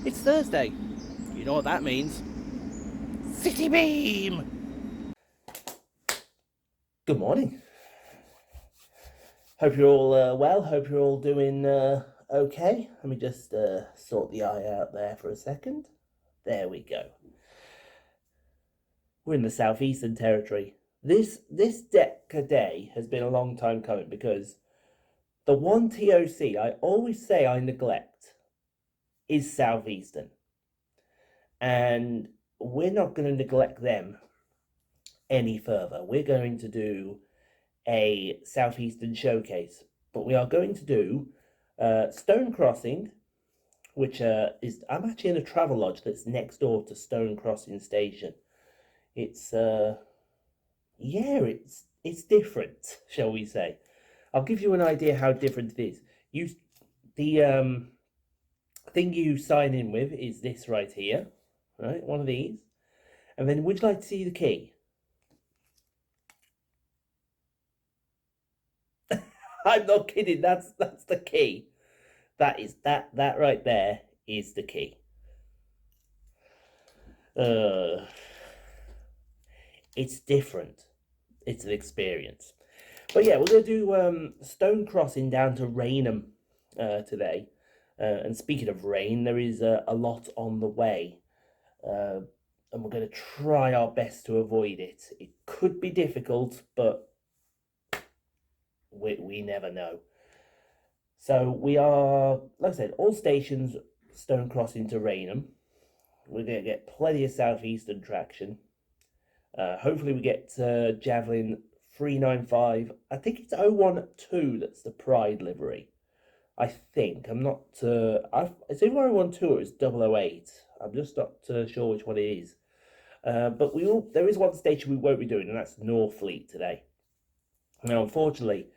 It's Thursday. You know what that means. City Beam! Good morning. Hope you're all well. Hope you're all doing okay. Let me just sort the eye out there for a second. There we go. We're in the Southeastern territory. This day has been a long time coming because the one TOC I always say I neglect is Southeastern. And we're not going to neglect them any further. We're going to do a Southeastern showcase, but we are going to do Stone Crossing, which is, I'm actually in a travel lodge that's next door to Stone Crossing Station. It's it's different, shall we say. I'll give you an idea how different it is. The thing you sign in with is this right here, right? One of these. And then would you like to see the key? I'm not kidding, that's the key. That right there is the key. It's different. It's an experience. But yeah, we're going to do Stone Crossing down to Rainham today. And speaking of rain, there is a lot on the way. And we're going to try our best to avoid it. It could be difficult, but we never know. So we are, like I said, all stations Stone Crossing to Rainham. We're going to get plenty of Southeastern traction. Hopefully we get Javelin 395. I think it's 012 that's the Pride livery. I think. I'm not... it's either 012 or it's 008. I'm just not sure which one it is. But there is one station we won't be doing, and that's Northfleet today. Now, unfortunately,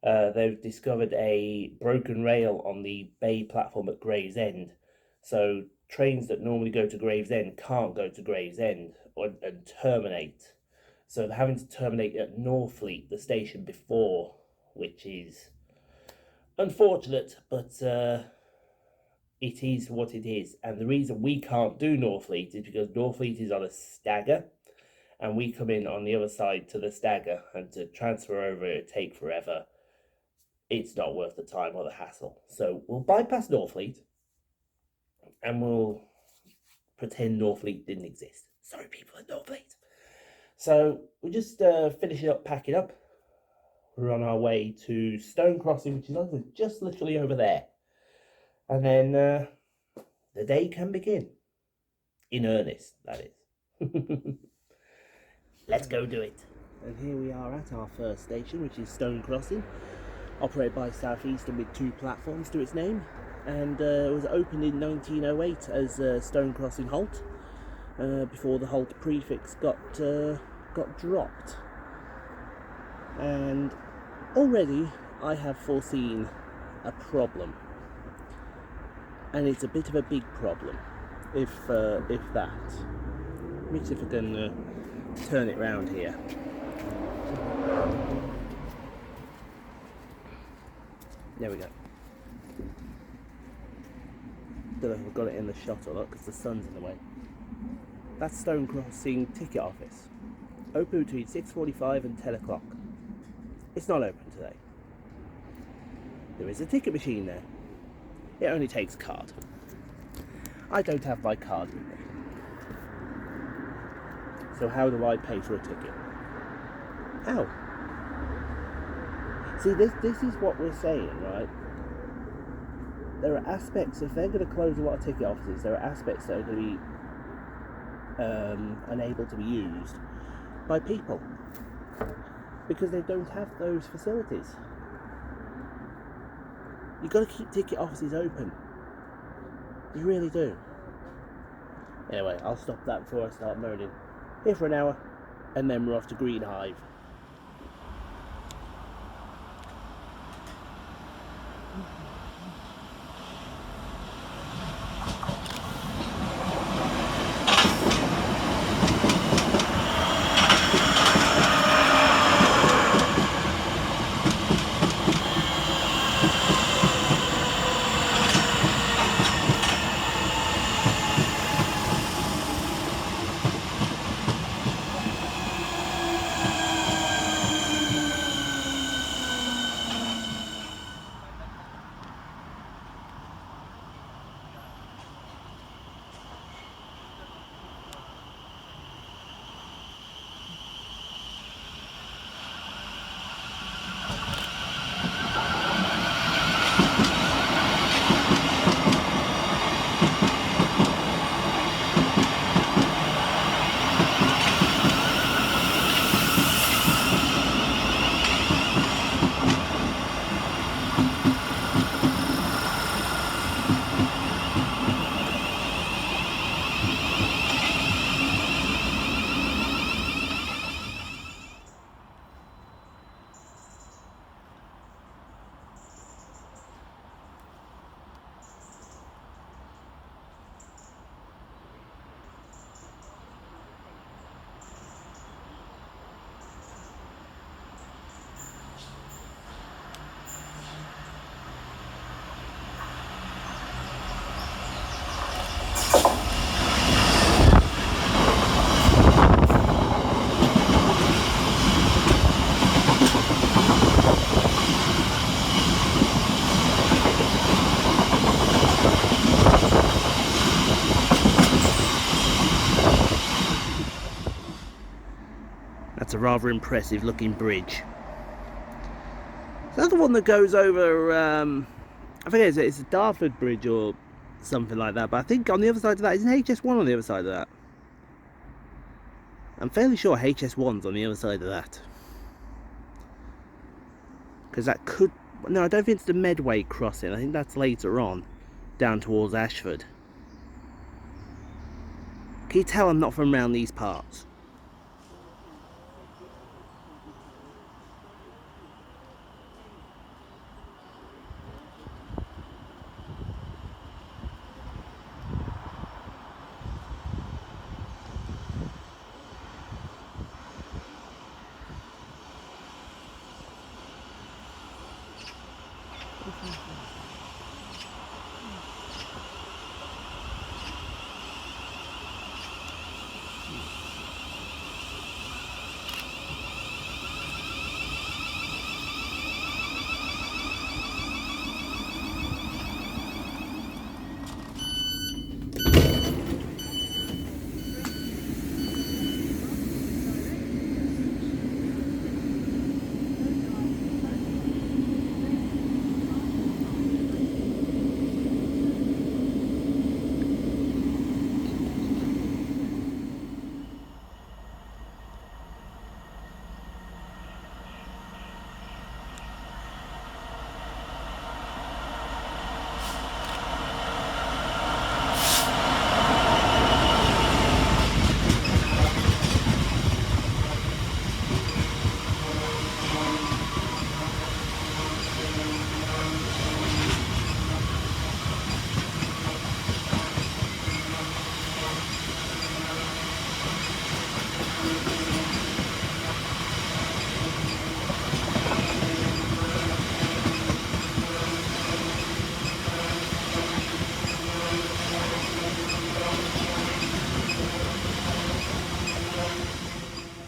they've discovered a broken rail on the Bay platform at Gravesend. So trains that normally go to Gravesend can't go to Gravesend and terminate. So they're having to terminate at Northfleet, the station before, which is unfortunate, but it is what it is. And the reason we can't do Northfleet is because Northfleet is on a stagger, and we come in on the other side to the stagger, and to transfer over it take forever. It's not worth the time or the hassle. So we'll bypass Northfleet, and we'll pretend Northfleet didn't exist. Sorry, people at Northfleet. So we're just finishing up, packing up. We're on our way to Stone Crossing, which is just literally over there. And then the day can begin. In earnest, that is. Let's go do it. And here we are at our first station, which is Stone Crossing, operated by Southeastern with 2 platforms to its name. And it was opened in 1908 as Stone Crossing Halt, before the Halt prefix got dropped. And already I have foreseen a problem, and it's a bit of a big problem, if that. Let me see if I can turn it round here. There we go. Don't know if I've got it in the shot or not because the sun's in the way. That's Stone Crossing ticket office. Open between 6:45 and 10 o'clock. It's not open today. There is a ticket machine there. It only takes a card. I don't have my card with me. So how do I pay for a ticket? How? See, this is what we're saying, right? There are aspects, if they're going to close a lot of ticket offices, there are aspects that are going to be unable to be used by people because they don't have those facilities. You've got to keep ticket offices open. You really do. Anyway, I'll stop that before I start moaning. Here for an hour, and then we're off to Green Hive. That's a rather impressive looking bridge. That's the one that goes over, I think it's a Dartford Bridge or something like that, but I think on the other side of that, isn't HS1 on the other side of that? I'm fairly sure HS1's on the other side of that. Because that could... No, I don't think it's the Medway crossing. I think that's later on, down towards Ashford. Can you tell I'm not from around these parts?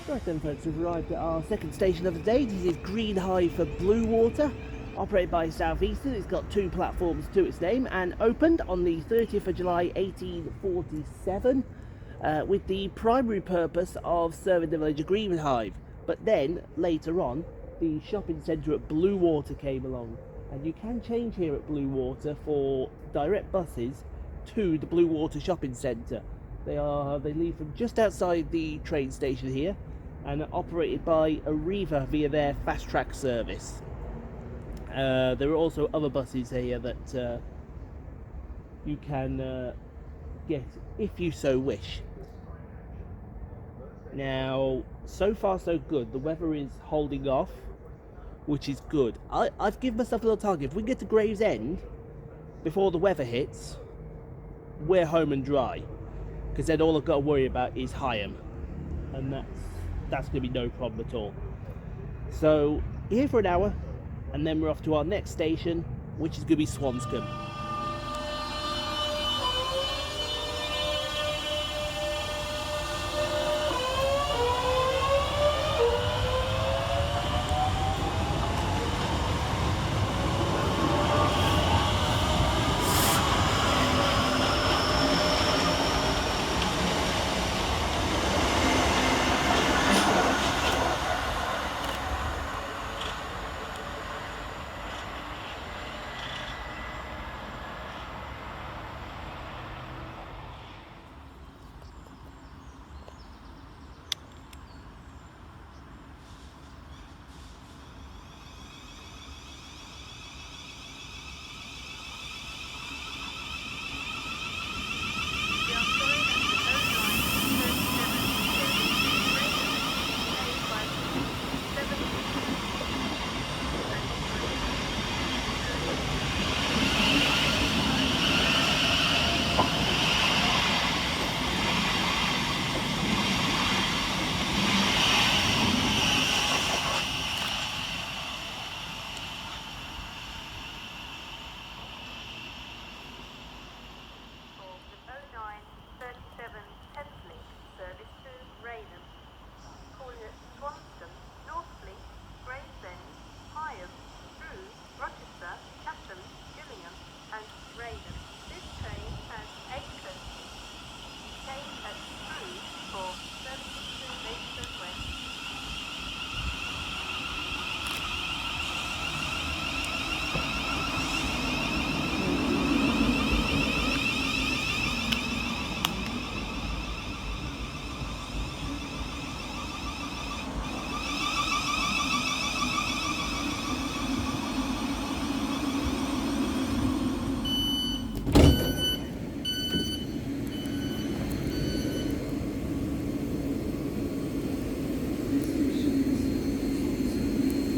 Right then folks, we've arrived at our second station of the day. This is Green Hive for Blue Water, operated by Southeastern. It's got 2 platforms to its name and opened on the 30th of July 1847 with the primary purpose of serving the village of Green Hive. But then, later on, the shopping centre at Blue Water came along, and you can change here at Blue Water for direct buses to the Blue Water shopping centre. They leave from just outside the train station here and are operated by Arriva via their fast track service. There are also other buses here that you can get if you so wish. Now, so far so good. The weather is holding off, which is good. I've given myself a little target. If we get to Gravesend before the weather hits, we're home and dry. Because then all I've got to worry about is Higham, and that's going to be no problem at all. So here for an hour, and then we're off to our next station, which is going to be Swanscombe.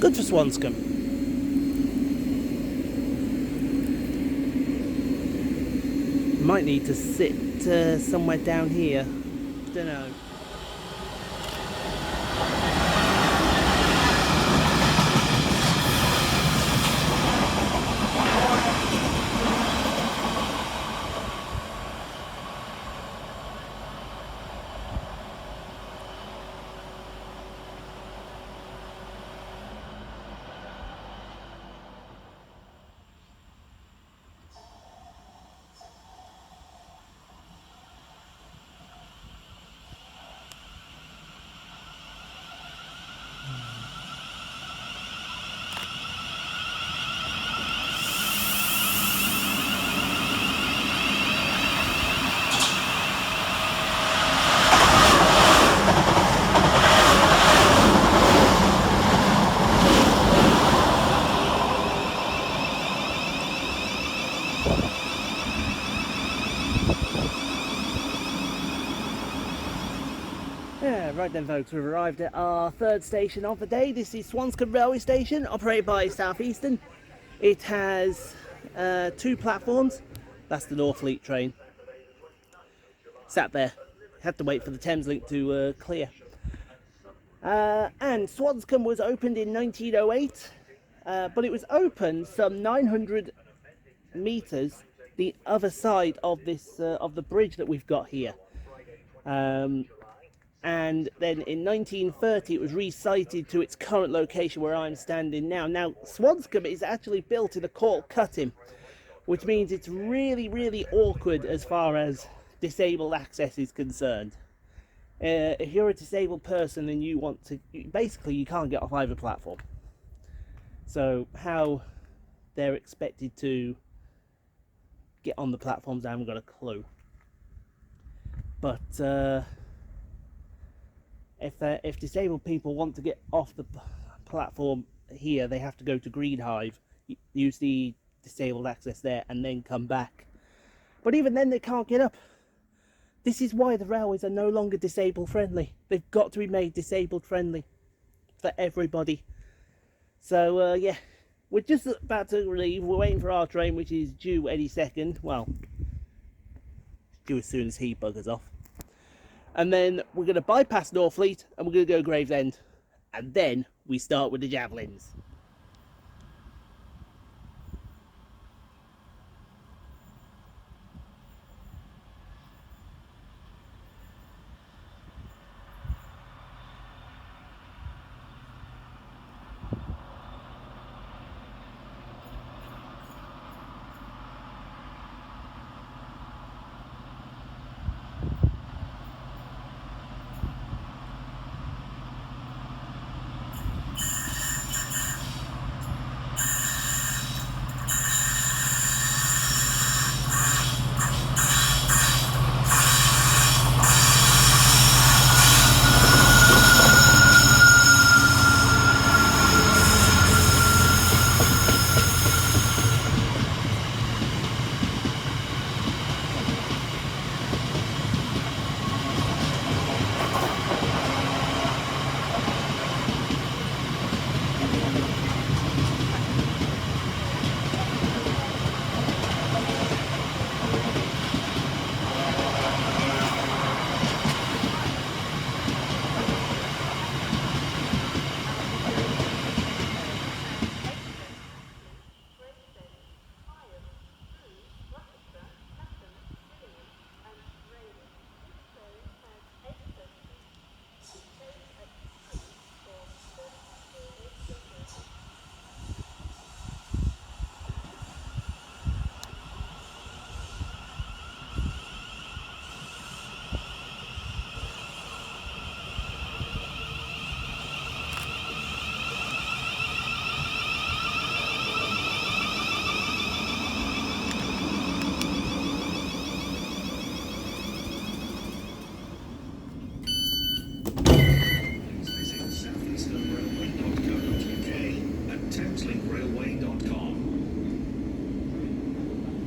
Good for Swanscombe. Might need to sit somewhere down here. Don't know. Right then folks, we've arrived at our third station of the day. This is Swanscombe Railway Station, operated by Southeastern. It has 2 platforms. That's the Northfleet train. Sat there. Had to wait for the Thameslink to clear. And Swanscombe was opened in 1908, but it was opened some 900 metres the other side of this of the bridge that we've got here. And then in 1930 it was resited to its current location where I'm standing now. Now Swanscombe is actually built in a cork cutting, which means it's really awkward as far as disabled access is concerned. If you're a disabled person and you want to, basically you can't get off either platform. So how they're expected to get on the platforms, I haven't got a clue. But if disabled people want to get off the platform here, they have to go to Green Hive, use the disabled access there, and then come back. But even then, they can't get up. This is why the railways are no longer disabled friendly. They've got to be made disabled friendly for everybody. So yeah, we're just about to leave. We're waiting for our train, which is due any second. Well, due as soon as he buggers off. And then we're going to bypass Northfleet and we're going to go Gravesend. And then we start with the Javelins.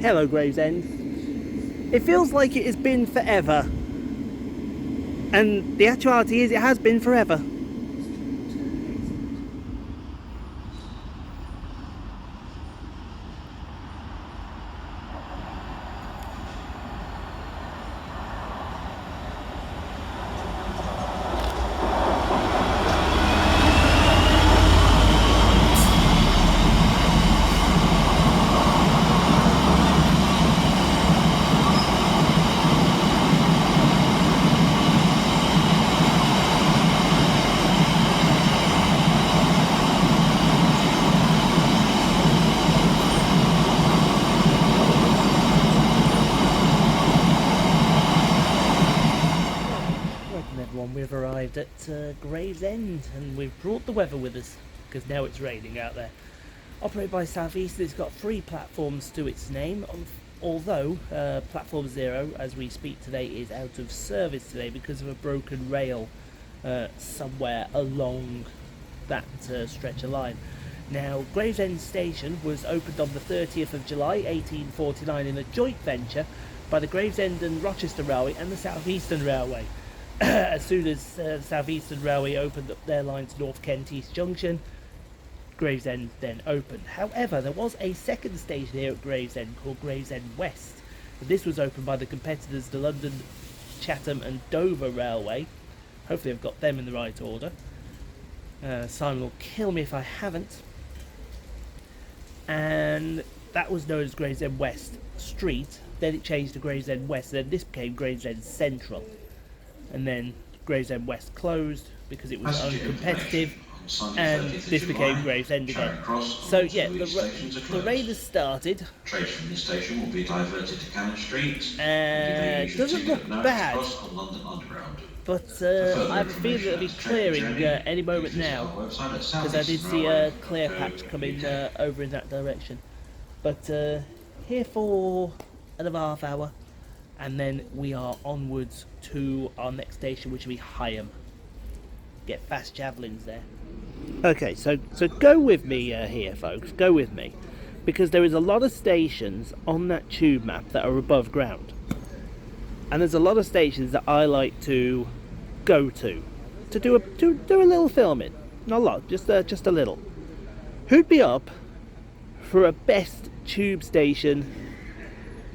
Hello Gravesend. It feels like it has been forever. And the actuality is it has been forever. arrived at Gravesend, and we've brought the weather with us because now it's raining out there. Operated by Southeastern, it's got 3 platforms to its name, although Platform 0, as we speak today, is out of service today because of a broken rail somewhere along that stretch of line. Now, Gravesend Station was opened on the 30th of July 1849 in a joint venture by the Gravesend and Rochester Railway and the Southeastern Railway. As soon as the Southeastern Railway opened up their line to North Kent East Junction, Gravesend then opened. However, there was a second station here at Gravesend called Gravesend West. This was opened by the competitors, the London, Chatham and Dover Railway. Hopefully I've got them in the right order. Simon will kill me if I haven't. And that was known as Gravesend West Street. Then it changed to Gravesend West. Then this became Gravesend Central. And then Gravesend West closed because it was uncompetitive. And this became Gravesend again. So yeah, the rain has started. Trade from this station will be diverted to Cannon Street. It doesn't look bad, but I have a feeling it'll be clearing any moment now, because I did see a clear patch coming over in that direction. But here for another half hour, and then we are onwards to our next station, which will be Higham. Get fast javelins there. Okay, so go with me here, folks. Go with me, because there is a lot of stations on that tube map that are above ground, and there's a lot of stations that I like to go to do a little filming. Not a lot, just a little. Who'd be up for a best tube station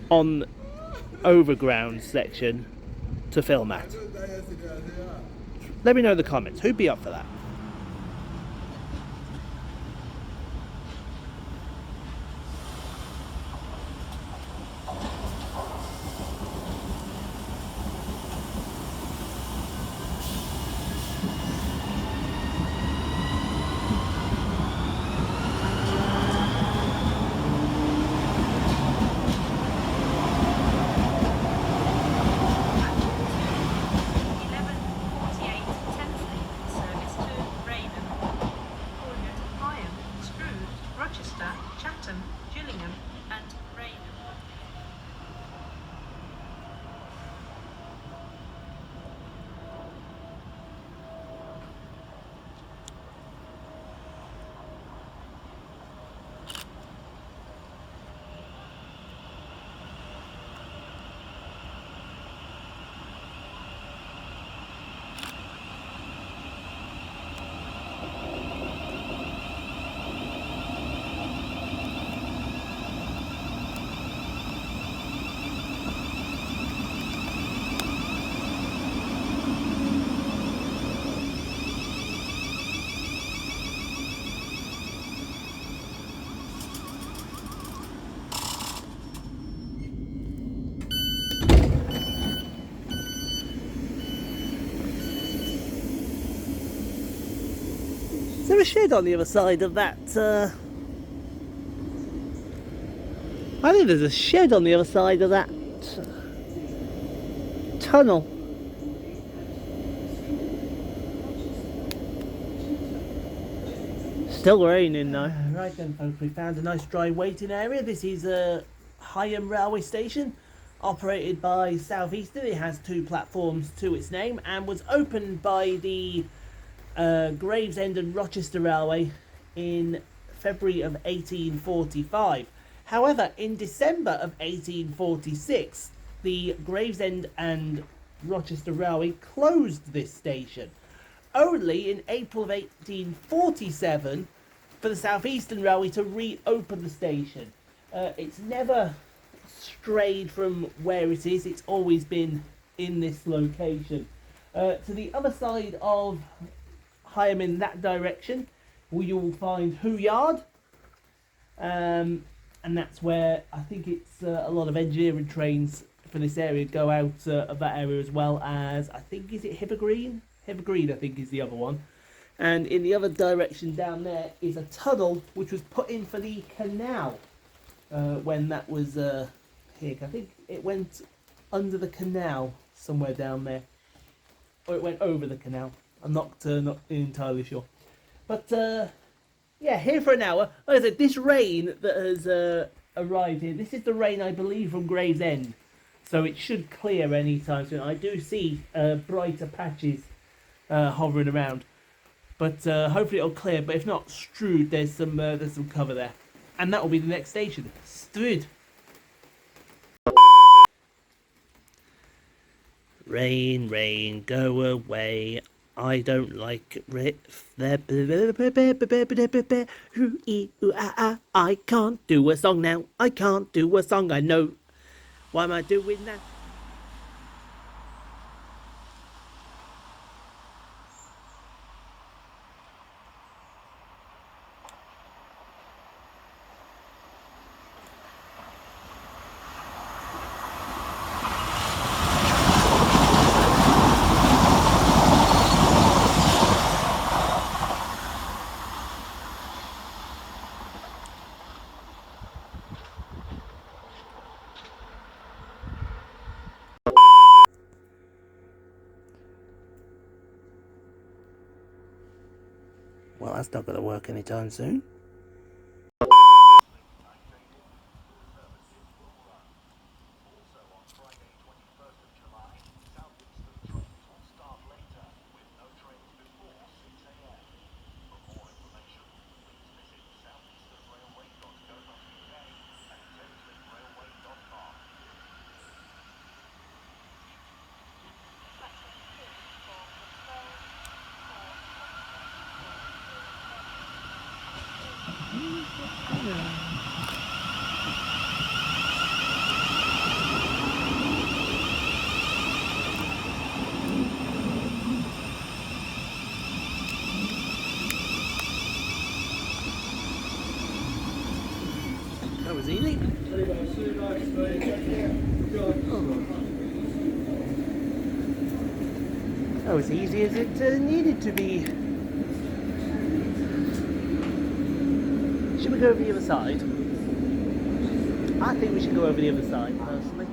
on overground section to film at? Let me know in the comments. Who'd be up for that? Is there a shed on the other side of that? I think there's a shed on the other side of that tunnel. Still raining though. Right then, folks, we found a nice dry waiting area. This is a Higham railway station operated by Southeastern. It has 2 platforms to its name and was opened by the Gravesend and Rochester Railway in February of 1845. However, in December of 1846, the Gravesend and Rochester Railway closed this station. Only in April of 1847 for the Southeastern Railway to reopen the station. It's never strayed from where it is. It's always been in this location. To the other side of Higham in that direction, you will find Who Yard, and that's where I think it's a lot of engineering trains for this area go out of that area, as well as, I think, is it Hivergreen? Hivergreen, I think, is the other one. And in the other direction down there is a tunnel which was put in for the canal when that was here. I think it went under the canal somewhere down there. or it went over the canal. I'm not entirely sure. But yeah, here for an hour. Like I said, this rain that has arrived here, this is the rain I believe from Gravesend. So it should clear any time soon. I do see brighter patches hovering around. But hopefully it'll clear. But if not, Shrewd, there's some cover there. And that will be the next station, Shrewd. Rain, rain, go away. I don't like it. I can't do a song now. I can't do a song. I know. Why am I doing that? Well, that's not going to work anytime soon. That was easy. That was easy as it needed to be. Should we go over the other side? I think we should go over the other side, personally.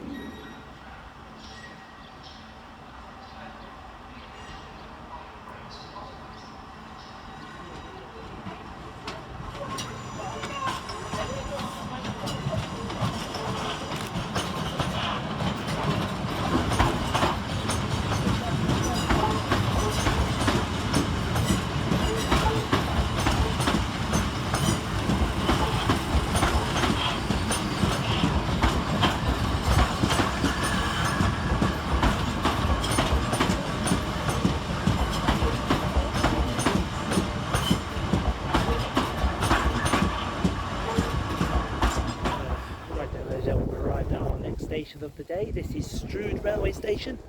Station of the day. This is Shrewd Railway Station,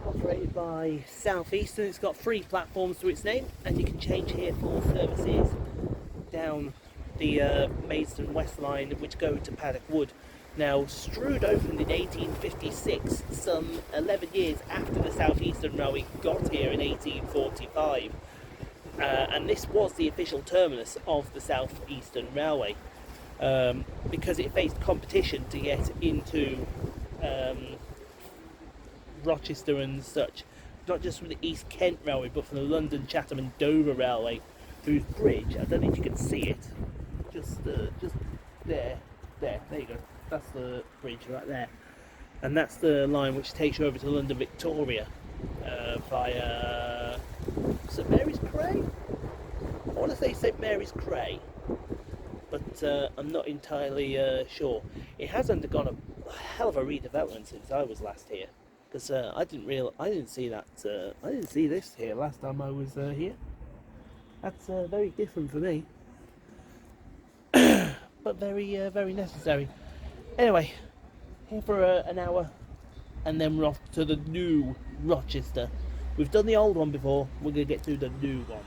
operated by Southeastern. It's got 3 platforms to its name, and you can change here for services down the Maidstone West Line, which go to Paddock Wood. Now, Shrewd opened in 1856, some 11 years after the Southeastern Railway got here in 1845, and this was the official terminus of the Southeastern Railway. Because it faced competition to get into Rochester and such, not just from the East Kent Railway, but from the London, Chatham and Dover Railway, whose bridge, I don't know if you can see it, just there you go, that's the bridge right there, and that's the line which takes you over to London Victoria via St Mary's Cray? I want to say St Mary's Cray, but I'm not entirely sure. It has undergone a hell of a redevelopment since I was last here, because I didn't see this here last time I was here. That's very different for me, but very necessary. Anyway, here for an hour, and then we're off to the new Rochester. We've done the old one before. We're gonna get to the new one.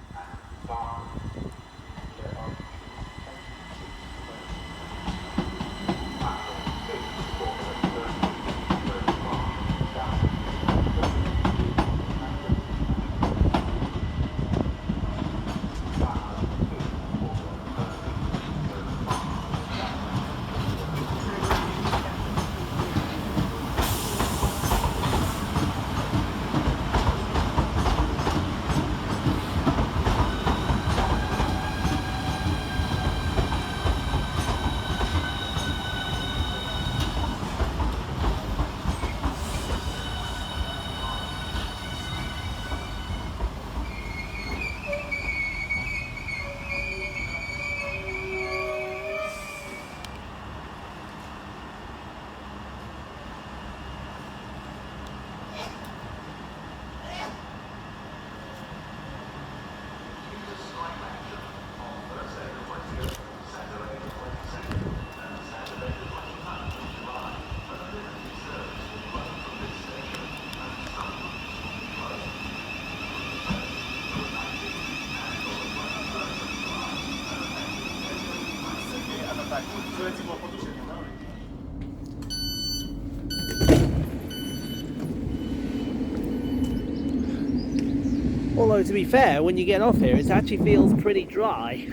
Although, to be fair, when you get off here, it actually feels pretty dry.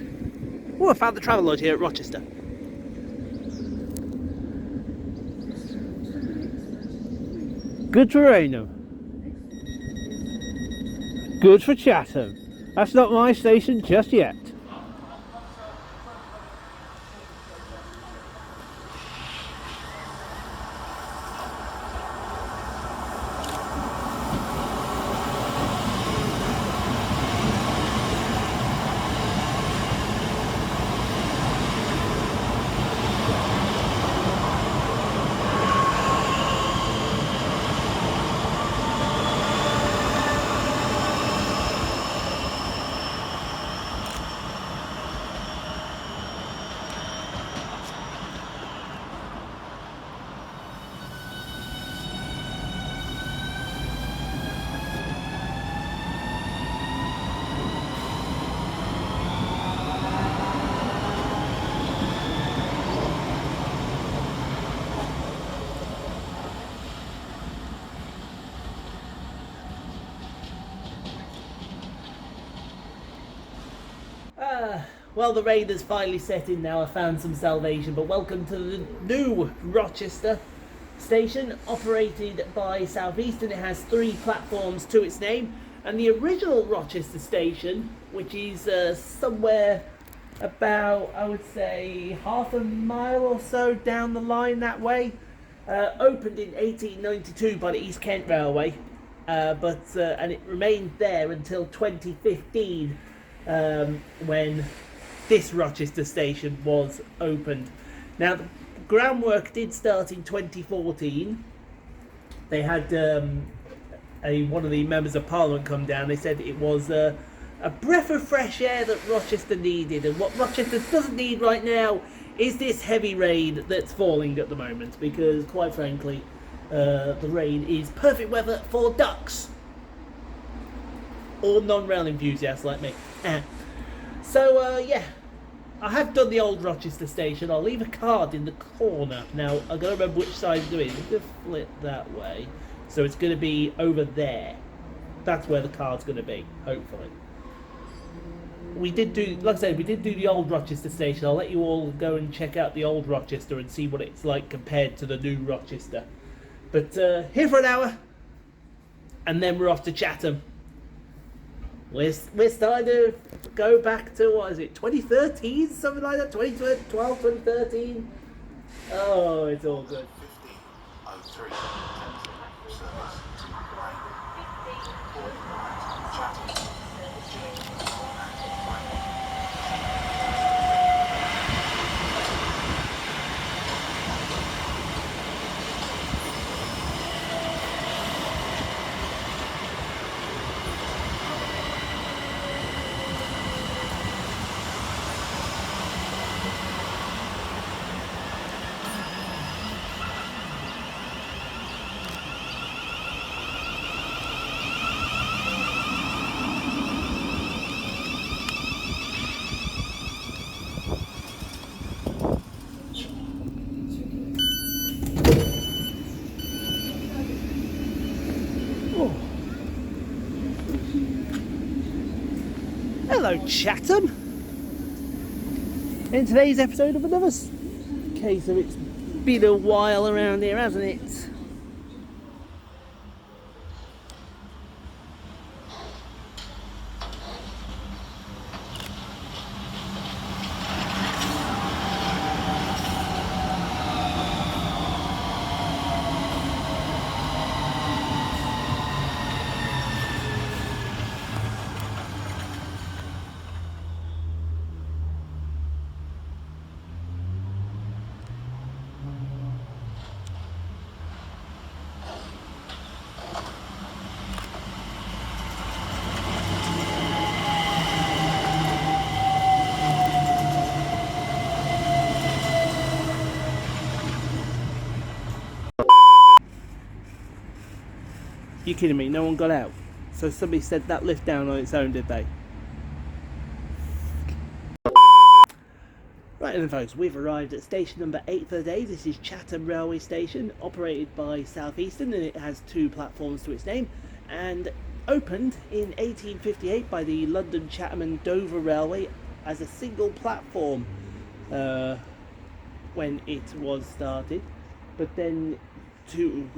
Oh, I found the Travelodge here at Rochester. Good for Rainham. Good for Chatham. That's not my station just yet. Well, the rain has finally set in now. I found some salvation, but welcome to the new Rochester station, operated by Southeastern. It has 3 platforms to its name, and the original Rochester station, which is somewhere about, I would say, half a mile or so down the line that way, opened in 1892 by the East Kent Railway, and it remained there until 2015, when this Rochester station was opened. Now, the groundwork did start in 2014. They had one of the members of Parliament come down. They said it was a breath of fresh air that Rochester needed, and what Rochester doesn't need right now is this heavy rain that's falling at the moment, because quite frankly, the rain is perfect weather for ducks or non-rail enthusiasts like me. So, yeah, I have done the old Rochester station. I'll leave a card in the corner. Now, I've got to remember which side to do it. I'm going to flip that way. So it's going to be over there. That's where the card's going to be, hopefully. We did do, like I said, we did do the old Rochester station. I'll let you all go and check out the old Rochester and see what it's like compared to the new Rochester. But here for an hour, and then we're off to Chatham. We're starting to go back to, what is it, 2013? Something like that? 2012, 2013? Oh, it's all good. 1503 Thameslink service to Rainham, Poole, Chatham. Hello, Chatham! In today's episode of another case of it's been a while around here, hasn't it? You kidding me? No one got out. So somebody set that lift down on its own, did they? Right then, folks, we've arrived at station number 8 for the day. This is Chatham Railway Station, operated by Southeastern, and it has 2 platforms to its name. And opened in 1858 by the London, Chatham and Dover Railway as a single platform when it was started, but then to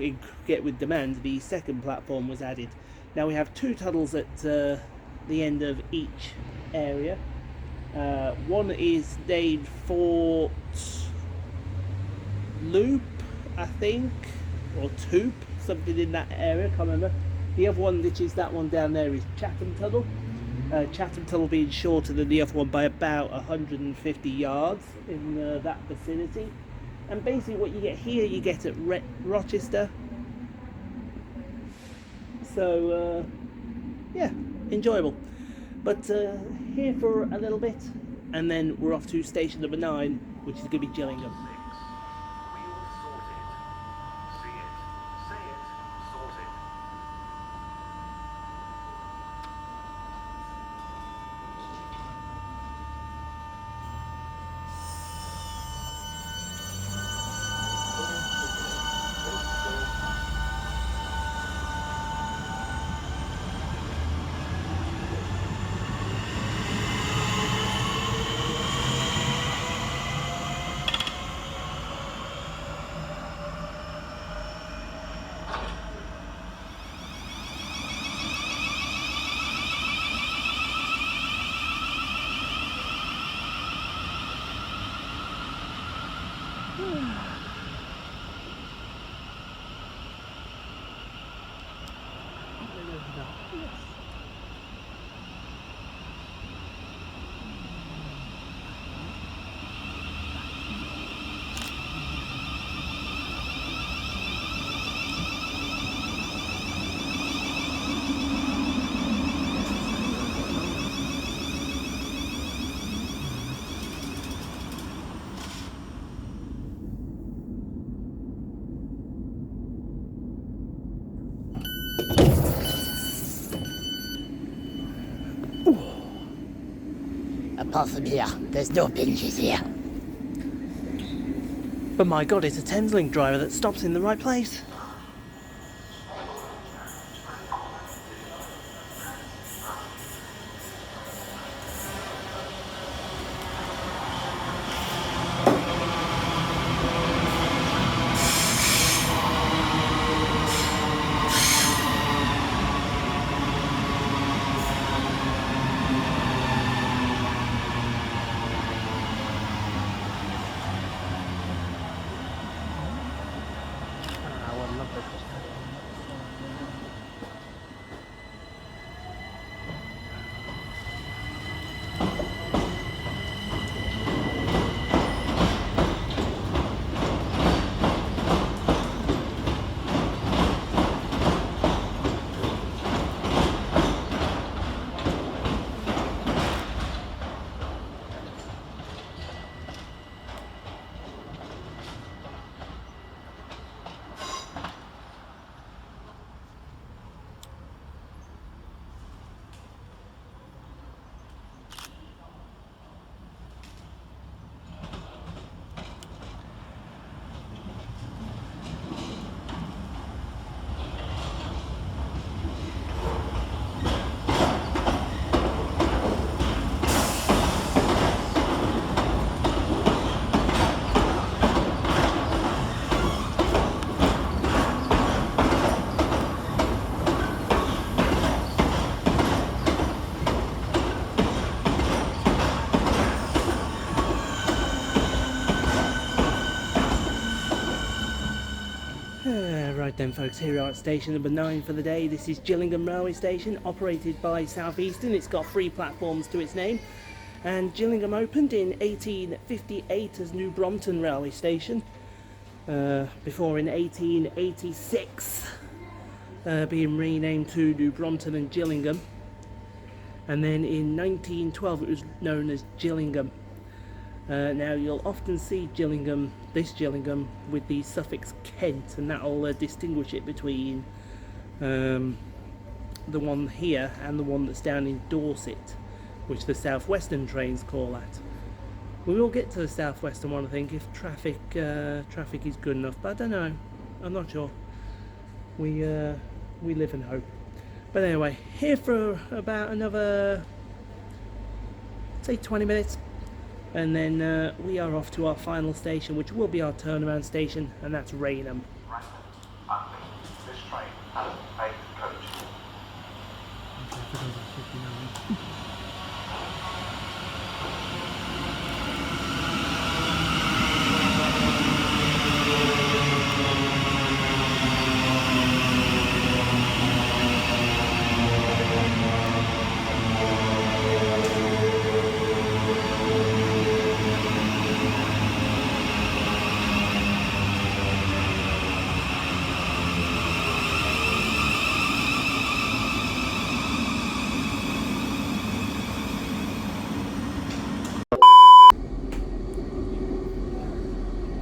get with demand, the second platform was added. Now we have 2 tunnels at the end of each area. One is named Fort Loop, I think, or Toop, something in that area, can't remember. The other one, which is that one down there, is Chatham Tunnel. Chatham Tunnel being shorter than the other one by about 150 yards in that vicinity. And basically what you get here, you get at Rochester. So, yeah, enjoyable. But here for a little bit, and then we're off to station number 9, which is going to be Gillingham. Apart from here, there's no benches here. But my god, it's a Thameslink driver that stops in the right place. Right then folks, here we are at station number 9 for the day. This is Gillingham Railway Station, operated by Southeastern. It's got 3 platforms to its name, and Gillingham opened in 1858 as New Brompton Railway Station, before in 1886 being renamed to New Brompton and Gillingham, and then in 1912 it was known as Gillingham. Now you'll often see Gillingham, this Gillingham, with the suffix Kent, and that'll distinguish it between the one here and the one that's down in Dorset, which the Southwestern trains call that. We will get to the Southwestern one, I think, if traffic is good enough, but I don't know, I'm not sure. We live and hope. But anyway, here for about another, say 20 minutes. And then we are off to our final station, which will be our turnaround station, and that's Rainham. This train has 8 coaches.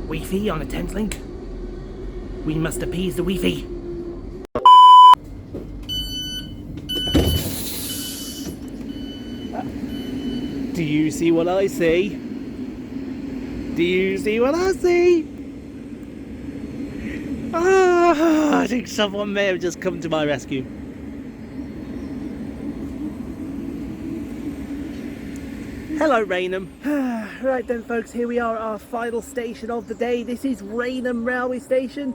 Wi-Fi on the Thameslink. We must appease the Wi-Fi. Do you see what I see? Do you see what I see? Ah, I think someone may have just come to my rescue. Hello, Rainham. Right then, folks, here we are at our final station of the day. This is Rainham Railway Station,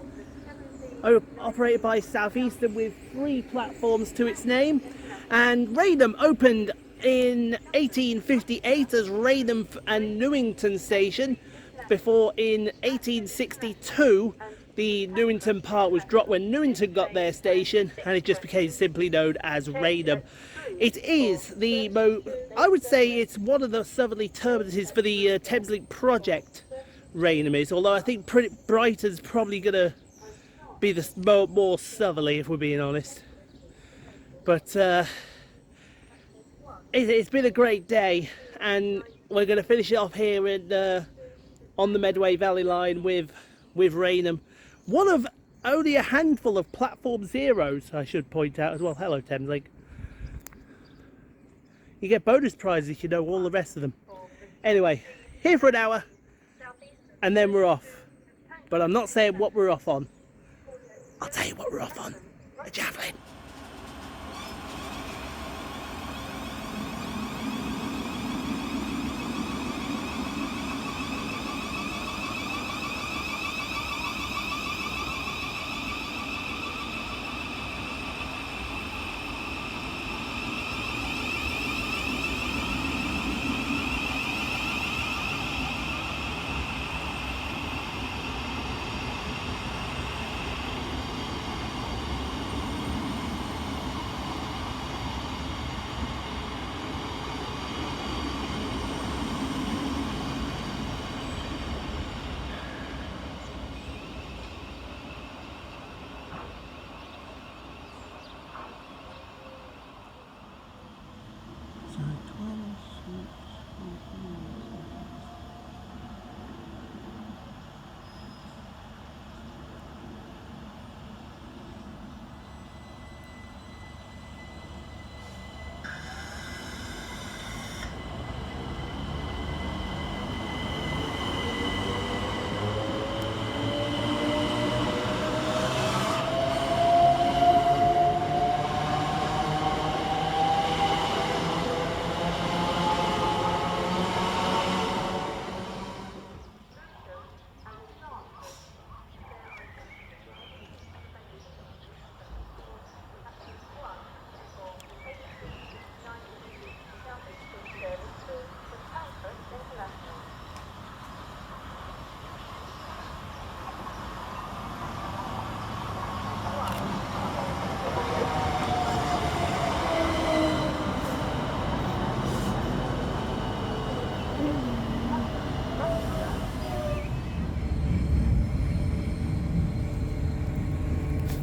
operated by Southeastern, with 3 platforms to its name. And Rainham opened in 1858 as Rainham and Newington Station, before in 1862 the Newington part was dropped when Newington got their station, and it just became simply known as Rainham. It is I would say it's one of the southerly terminuses for the Thameslink project, Rainham is, although I think Brighton's probably going to be the more southerly, if we're being honest. But it's been a great day, and we're going to finish it off here on the Medway Valley Line with Rainham. One of only a handful of platform zeros, I should point out as well. Hello, Thameslink. You get bonus prizes if you know all the rest of them. Anyway, here for an hour, and then we're off. But I'm not saying what we're off on. I'll tell you what we're off on. A javelin.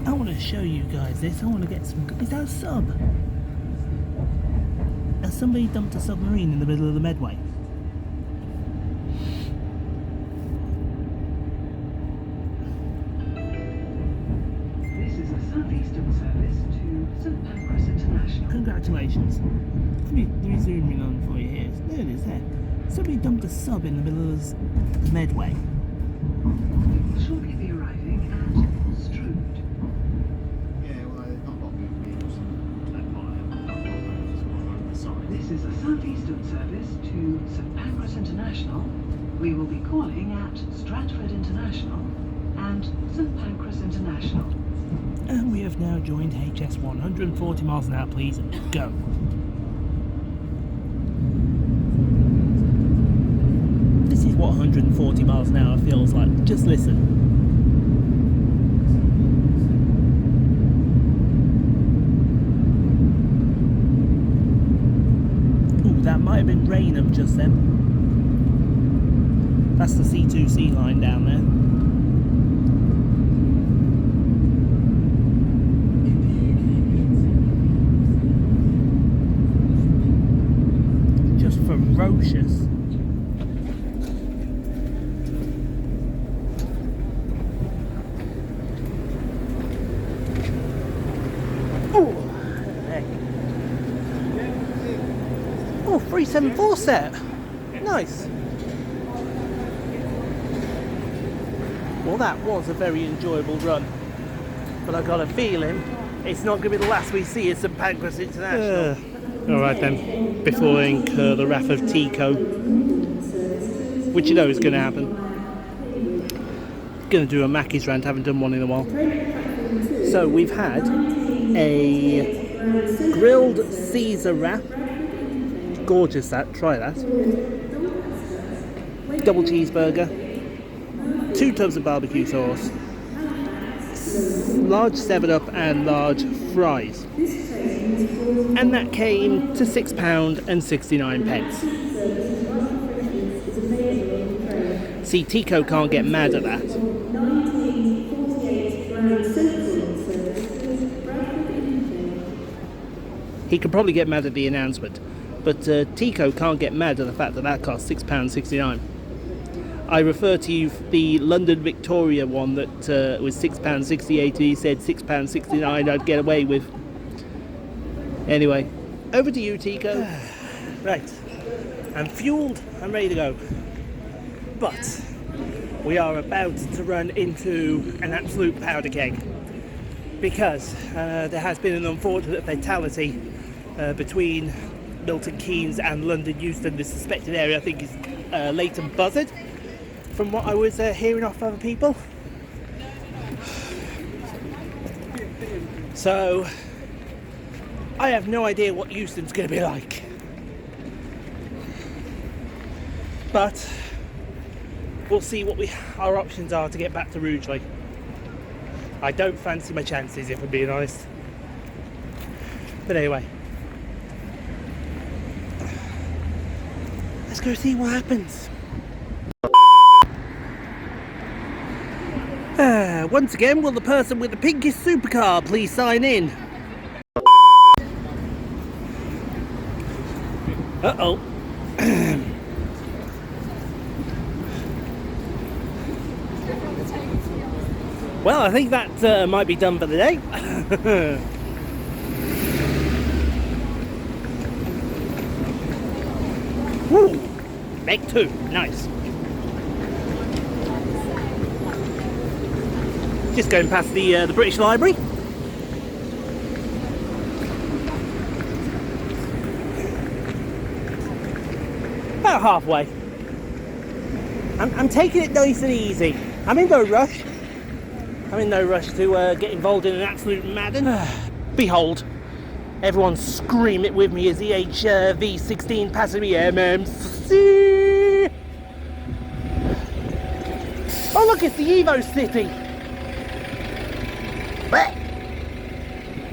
I want to show you guys this. I want to get some. Is that a sub? Has somebody dumped a submarine in the middle of the Medway? This is a Southeastern service to St Pancras International. Congratulations. Let me zoom in on for you here. There it is there. Somebody dumped a sub in the middle of the Medway. We will shortly be arriving at shrewd. Yeah, well, not long ago. This is a Southeastern service to St Pancras International. We will be calling at Stratford International and St Pancras International. And we have now joined HS1. 140 miles an hour, please, go. This is what 140 miles an hour feels like. Just listen. Ooh, that might have been Rainham just then. That's the C2C line down there. Just ferocious. Oh, heck. Oh, 374 set. Nice. Well, that was a very enjoyable run, but I got a feeling it's not going to be the last we see at St Pancras International. Alright then, before I incur the wrath of Tico, which you know is going to happen. Going to do a Mackey's rant, haven't done one in a while. So we've had a grilled Caesar wrap, gorgeous that, try that. Double cheeseburger. 2 tubs of barbecue sauce, large 7-Up and large fries, and that came to £6.69. See, Tico can't get mad at that. He could probably get mad at the announcement, but Tico can't get mad at the fact that that cost £6.69. I refer to you the London Victoria one that was £6.68 and he said £6.69 I'd get away with. Anyway, over to you, Tico. Right, I'm fueled, I'm ready to go. But we are about to run into an absolute powder keg because there has been an unfortunate fatality between Milton Keynes and London Euston. The suspected area I think is Leighton Buzzard, from what I was hearing off other people. So I have no idea what Euston's going to be like, but we'll see what our options are to get back to Rugeley. I don't fancy my chances, if I'm being honest, but anyway, let's go see what happens. Once again, will the person with the pinkest supercar please sign in? Uh-oh. Well, I think that might be done for the day. Woo! Make 2, nice. Just going past the British Library. About halfway. I'm taking it nice and easy. I'm in no rush. I'm in no rush to get involved in an absolute madden. Behold, everyone scream it with me as the HV16 passes me MMC. Oh look, it's the Evo City.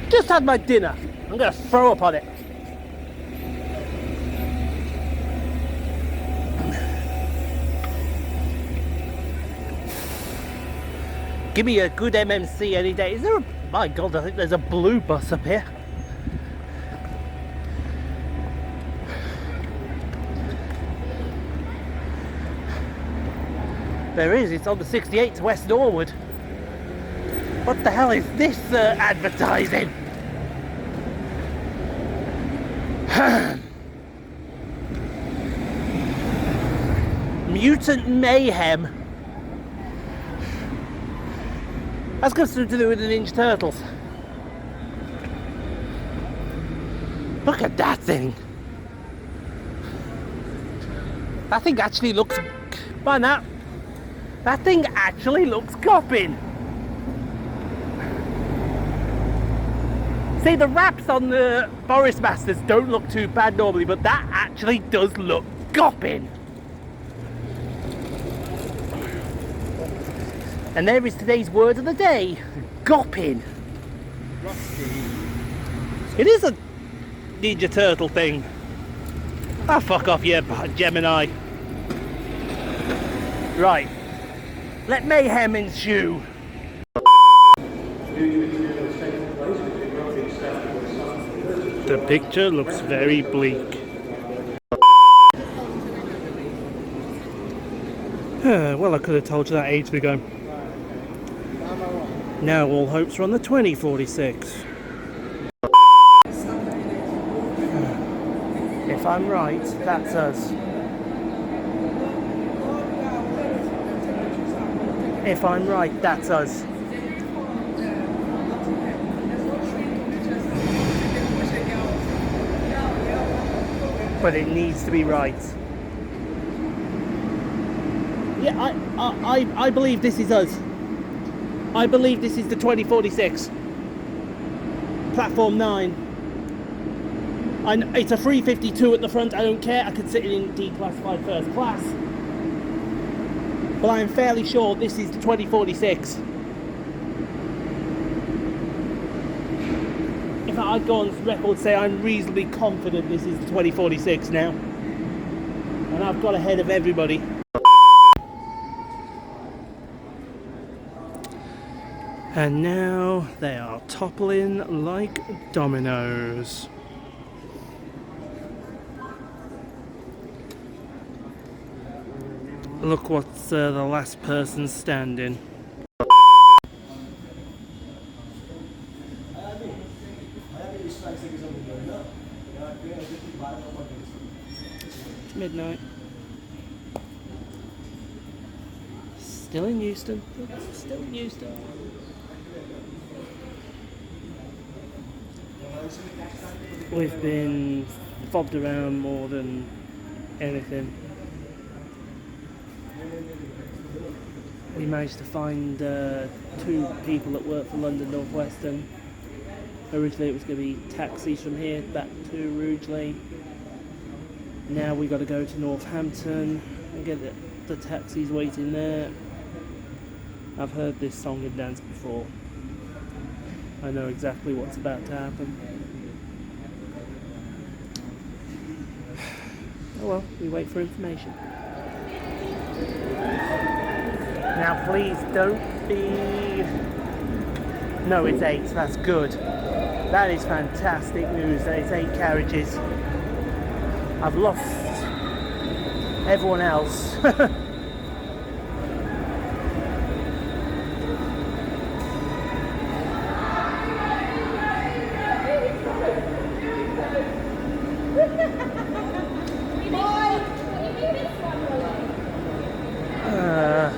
Just had my dinner. I'm going to throw up on it. Give me a good MMC any day. Is there a... My God, I think there's a blue bus up here. There is. It's on the 68 to West Norwood. What the hell is this advertising? Mutant Mayhem. That's got something to do with the Ninja Turtles. Look at that thing. That thing actually looks... Man, that thing actually looks copping. See, the wraps on the Forest Masters don't look too bad normally, but that actually does look gopping. And there is today's word of the day, gopping. It is a Ninja Turtle thing. Ah, fuck off, you Gemini. Right, let mayhem ensue. The picture looks very bleak. Well, I could have told you that ages ago. Now all hopes are on the 2046. If I'm right, that's us. If I'm right, that's us. But it needs to be right. Yeah, I believe this is us. I believe this is the 2046. Platform 9. It's a 352 at the front, I don't care. I could sit in declassified first class. But I'm fairly sure this is the 2046. In fact, I'd go on record and say I'm reasonably confident this is the 2046 now. And I've got ahead of everybody. And now they are toppling like dominoes. Look what's the last person standing. It's midnight. Still in Euston. Still in Euston. We've been fobbed around more than anything. We managed to find 2 people that work for London Northwestern. Originally it was going to be taxis from here back to Rugeley. Now we got to go to Northampton and get the taxis waiting there. I've heard this song and dance before. I know exactly what's about to happen. Oh well, we wait for information. Now please don't be... No, it's 8, that's good. That is fantastic news that it's 8 carriages. I've lost everyone else. Uh,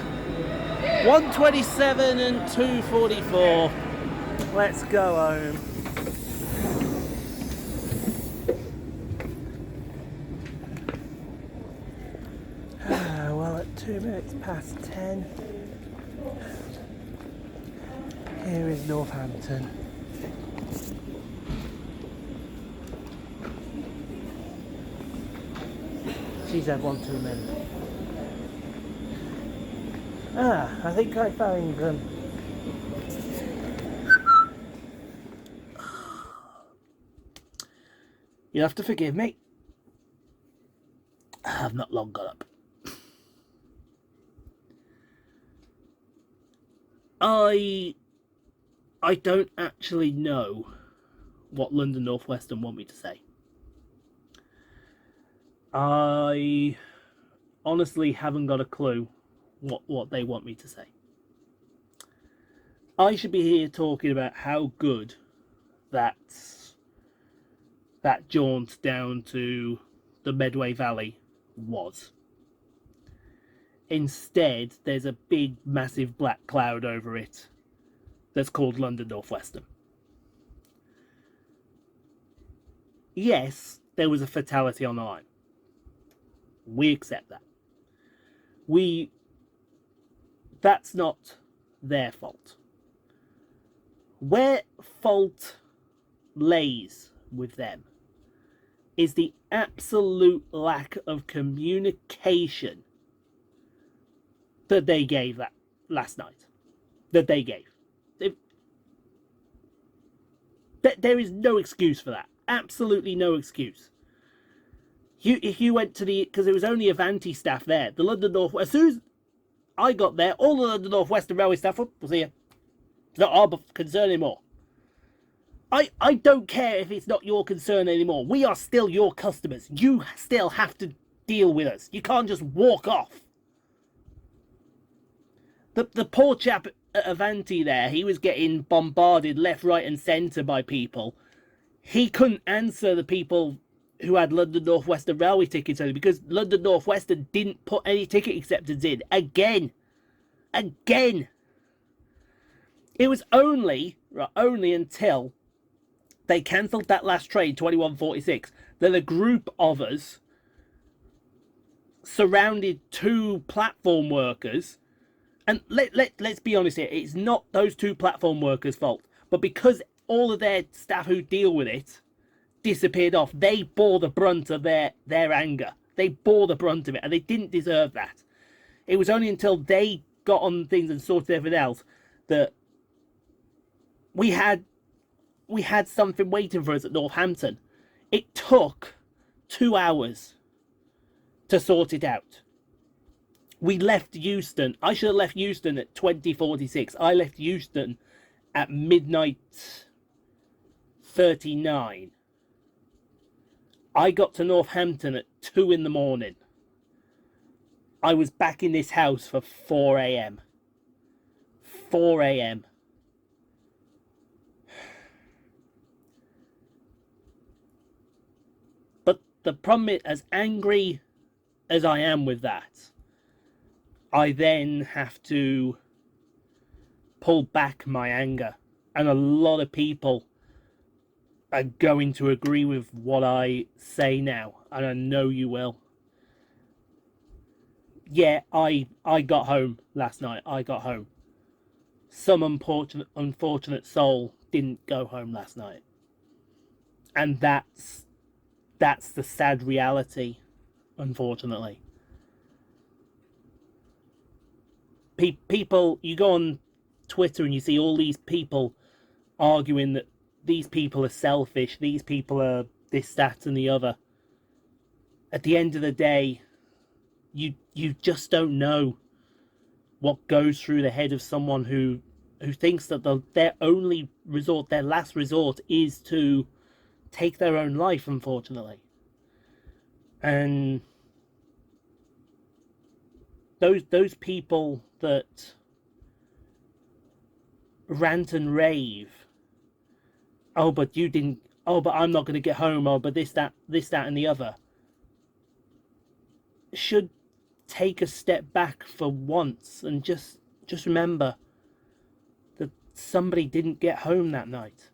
127 and 244. Let's go home. Well, at 2 minutes past 10, here is Northampton. She's had 1 too many. I think I found them. You'll have to forgive me. I've not long got up. I don't actually know what London Northwestern want me to say. I honestly haven't got a clue what they want me to say. I should be here talking about how good that jaunt down to the Medway Valley was. Instead, there's a big, massive black cloud over it that's called London Northwestern. Yes, there was a fatality on the line. We accept that. that's not their fault. Where fault lays with them is the absolute lack of communication that they gave that last night. That they gave. There is no excuse for that. Absolutely no excuse. If you went to because there was only Avanti staff there, the London North, as soon as I got there, all the London North Western Railway staff was here. It's not our concern anymore. I don't care if it's not your concern anymore. We are still your customers. You still have to deal with us. You can't just walk off. The poor chap at Avanti there, he was getting bombarded left, right and centre by people. He couldn't answer the people who had London North Western Railway tickets only because London North Western didn't put any ticket acceptance in. Again. It was only until they cancelled that last train, 2146, that a group of us surrounded two platform workers. And let's be honest here, it's not those two platform workers' fault. But because all of their staff who deal with it disappeared off, they bore the brunt of their anger. They bore the brunt of it, and they didn't deserve that. It was only until they got on things and sorted everything else that we had something waiting for us at Northampton. It took 2 hours to sort it out. We left Euston. I should have left Euston at 20:46. I left Euston at midnight 39. I got to Northampton at 2 in the morning. I was back in this house for 4 a.m. 4 a.m. But the problem is, as angry as I am with that, I then have to pull back my anger. And a lot of people are going to agree with what I say now. And I know you will. Yeah, I got home last night. I got home. Some unfortunate soul didn't go home last night. And that's the sad reality, unfortunately. People, you go on Twitter and you see all these people arguing that these people are selfish, these people are this, that, and the other. At the end of the day, you just don't know what goes through the head of someone who thinks that their only resort, their last resort, is to take their own life, unfortunately. And those people that rant and rave, oh, but you didn't, oh, but I'm not going to get home, oh, but this, that, and the other, should take a step back for once and just remember that somebody didn't get home that night.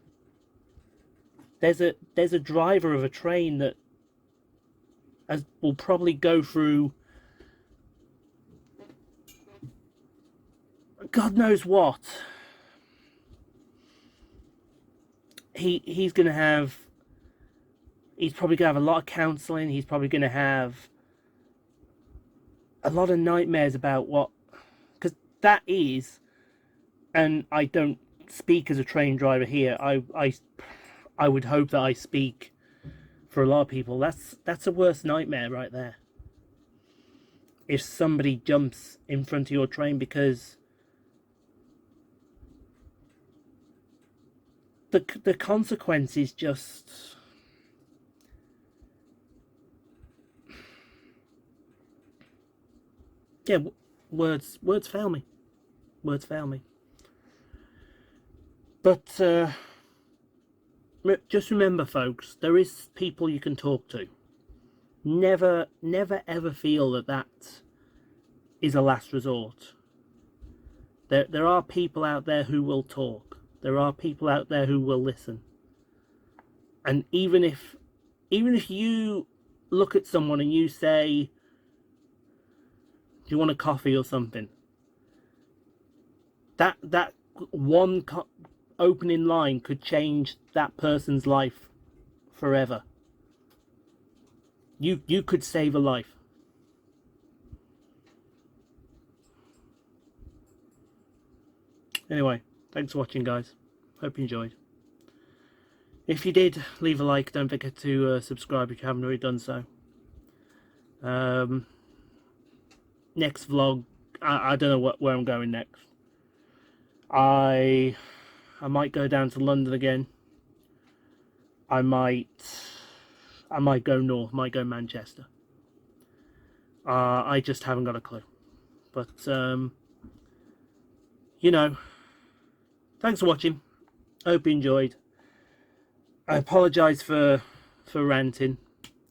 There's a driver of a train that will probably go through God knows what. He's probably going to have a lot of counselling. He's probably going to have a lot of nightmares about what, because that is, and I don't speak as a train driver here. I would hope that I speak for a lot of people. That's a worst nightmare right there. If somebody jumps in front of your train because the consequence is just, yeah, words fail me. Words fail me. But just remember, folks, there is people you can talk to. Never ever feel that is a last resort. There are people out there who will talk. There are people out there who will listen. And even if you look at someone and you say, you want a coffee or something? That one opening line could change that person's life forever. You could save a life. Anyway, thanks for watching, guys. Hope you enjoyed. If you did, leave a like. Don't forget to subscribe if you haven't already done so. Next vlog, I don't know where I'm going next. I might go down to London again. I might go north, might go Manchester. I just haven't got a clue. But you know, thanks for watching. Hope you enjoyed. I apologise for ranting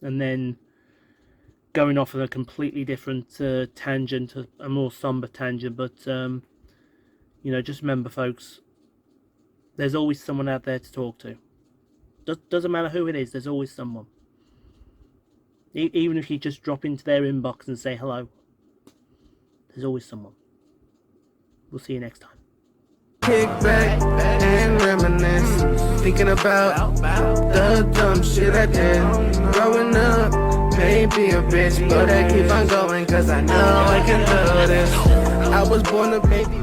and then going off on a completely different tangent, a more somber tangent. But you know, just remember, folks, there's always someone out there to talk to. Doesn't matter who it is, there's always someone. Even if you just drop into their inbox and say hello, there's always someone. We'll see you next time. Kick back and reminisce, thinking about the dumb shit I did. Growing up, maybe a bitch, but I keep on going, cause I know I can do this. I was born a baby.